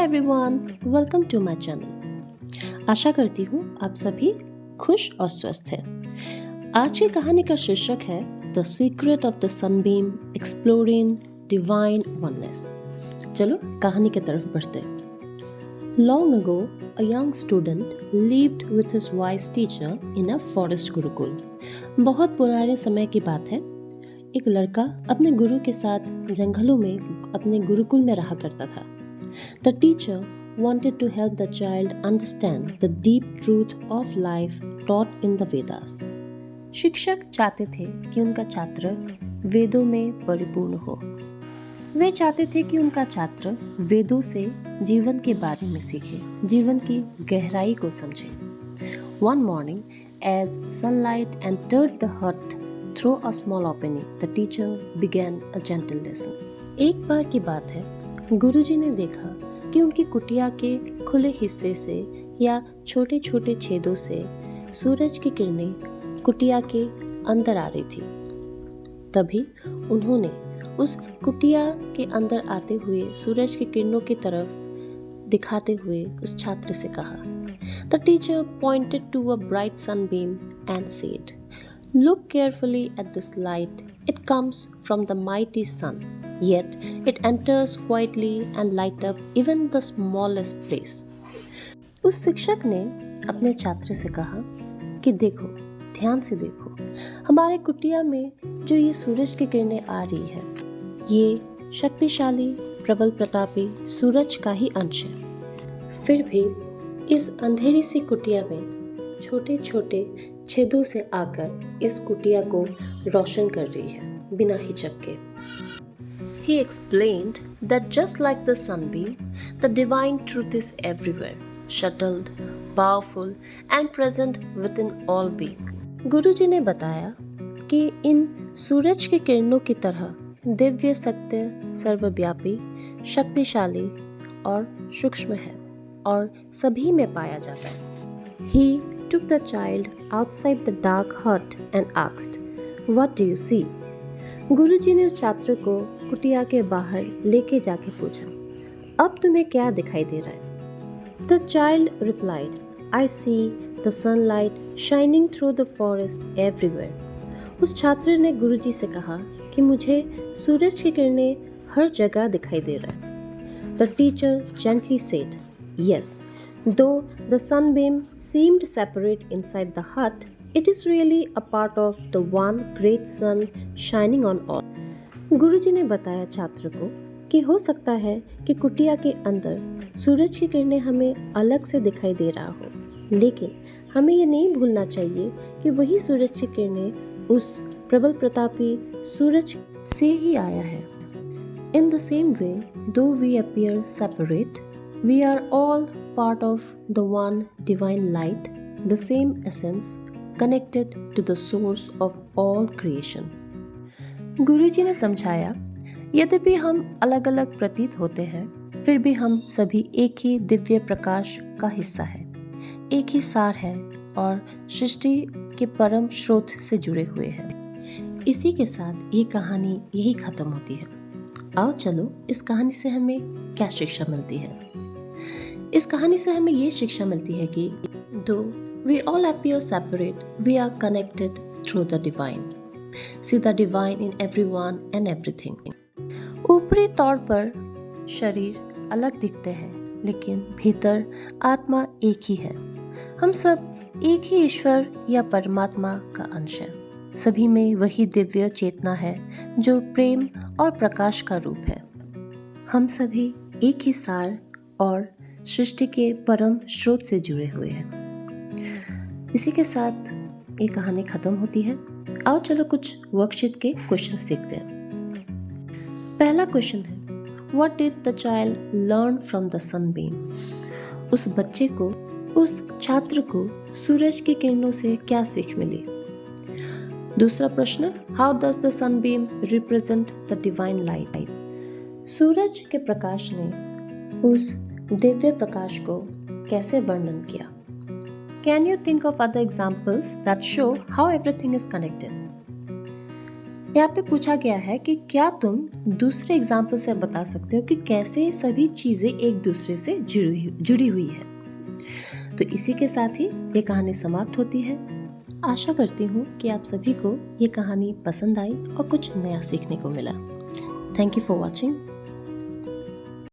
Everyone, welcome to my channel. आशा करती हूँ आप सभी खुश और स्वस्थ हैं। आज की कहानी का शीर्षक है the secret of the Sunbeam exploring divine oneness. चलो कहानी की तरफ बढ़ते हैं। Long ago, a young student lived with his wise teacher in a forest Gurukul. बहुत पुराने समय की बात है। एक लड़का अपने गुरु के साथ जंगलों में अपने गुरुकुल में रहा करता था। The teacher wanted to help the child understand the deep truth of life taught in the Vedas. शिक्षक चाहते थे कि उनका छात्र वेदों में परिपूर्ण हो। वे चाहते थे कि उनका छात्र वेदों से जीवन के बारे में सीखे, जीवन की गहराई को समझे। One morning, as sunlight entered the hut through a small opening, the teacher began a gentle lesson. एक बार की बात है, गुरुजी ने देखा कि उनकी कुटिया के खुले हिस्से से या छोटे छोटे छेदों से सूरज की किरणें कुटिया के अंदर आ रही थी। तभी उन्होंने उस कुटिया के अंदर आते हुए सूरज की किरणों की तरफ दिखाते हुए उस छात्र से कहा। The teacher pointed to a bright sunbeam and said, "Look carefully at this light. It comes from the mighty sun. Yet it enters quietly and light up even the smallest place." उस शिक्षक ने अपने छात्र से कहा कि देखो, ध्यान से देखो, हमारे कुटिया में जो ये सूरज की किरणें आ रही है, ये शक्तिशाली प्रबल प्रतापी सूरज का ही अंश है। फिर भी इस अंधेरी सी कुटिया में छोटे छोटे छेदों से आकर इस कुटिया को रोशन कर रही है बिना हिचक के। He explained that just like the sunbeam, the divine truth is everywhere, shuttled, powerful and present within all being. गुरुजी ने बताया कि इन सूरज की किरणों की तरह दिव्य सत्य सर्वव्यापी, शक्तिशाली और सूक्ष्म है और सभी में पाया जाता है। He took the child outside the dark hut and asked, "What do you see?" गुरुजी ने उस छात्र को कुटिया के बाहर लेके जाके पूछा, अब तुम्हें क्या दिखाई दे रहा है? The child replied, "I see the sunlight shining through the forest everywhere." उस छात्र ने गुरुजी से कहा कि मुझे सूरज की किरणें हर जगह दिखाई दे रहा है। The teacher gently said, "Yes, though the sunbeam seemed separate inside the hut, it is really a part of the one great sun shining on all." गुरुजी ने बताया छात्र को कि हो सकता है कि कुटिया के अंदर सूरज की किरणें हमें अलग से दिखाई दे रहा हो, लेकिन हमें ये नहीं भूलना चाहिए कि वही सूरज की किरणें उस प्रबल प्रतापी सूरज से ही आया है। In the same way, though we appear separate, we are all part of the one divine light, the same essence, connected to the source of all creation. गुरुजी ने समझाया, यद्यपि हम अलग अलग प्रतीत होते हैं, फिर भी हम सभी एक ही दिव्य प्रकाश का हिस्सा है, एक ही सार है और सृष्टि के परम स्रोत से जुड़े हुए हैं। इसी के साथ ये कहानी यही खत्म होती है। आओ चलो इस कहानी से हमें क्या शिक्षा मिलती है? इस कहानी से हमें ये शिक्षा मिलती है कि though we all appear separate, we are connected through the divine. See the divine in everyone and everything. ऊपरी तौर पर शरीर अलग दिखते हैं, लेकिन भीतर आत्मा एक ही है। हम सब एक ही ईश्वर या परमात्मा का अंश है। सभी में वही दिव्य चेतना है जो प्रेम और प्रकाश का रूप है। हम सभी एक ही सार और सृष्टि के परम स्रोत से जुड़े हुए हैं। इसी के साथ ये कहानी खत्म होती है। आओ चलो कुछ वर्कशीट के क्वेश्चंस देखते हैं। पहला क्वेश्चन है, What did the child learn from the sunbeam? उस बच्चे को, उस छात्र को सूरज की किरणों से क्या सीख मिली? दूसरा प्रश्न, How does the sunbeam represent the divine light? सूरज के प्रकाश ने उस दिव्य प्रकाश को कैसे वर्णन किया? Can you think of other examples that show how everything is connected? यहाँ पे पूछा गया है कि क्या तुम दूसरे एग्जाम्पल से बता सकते हो कि कैसे सभी चीजें एक दूसरे से जुड़ी हुई है। तो इसी के साथ ही ये कहानी समाप्त होती है। आशा करती हूँ कि आप सभी को ये कहानी पसंद आई और कुछ नया सीखने को मिला। Thank you for watching.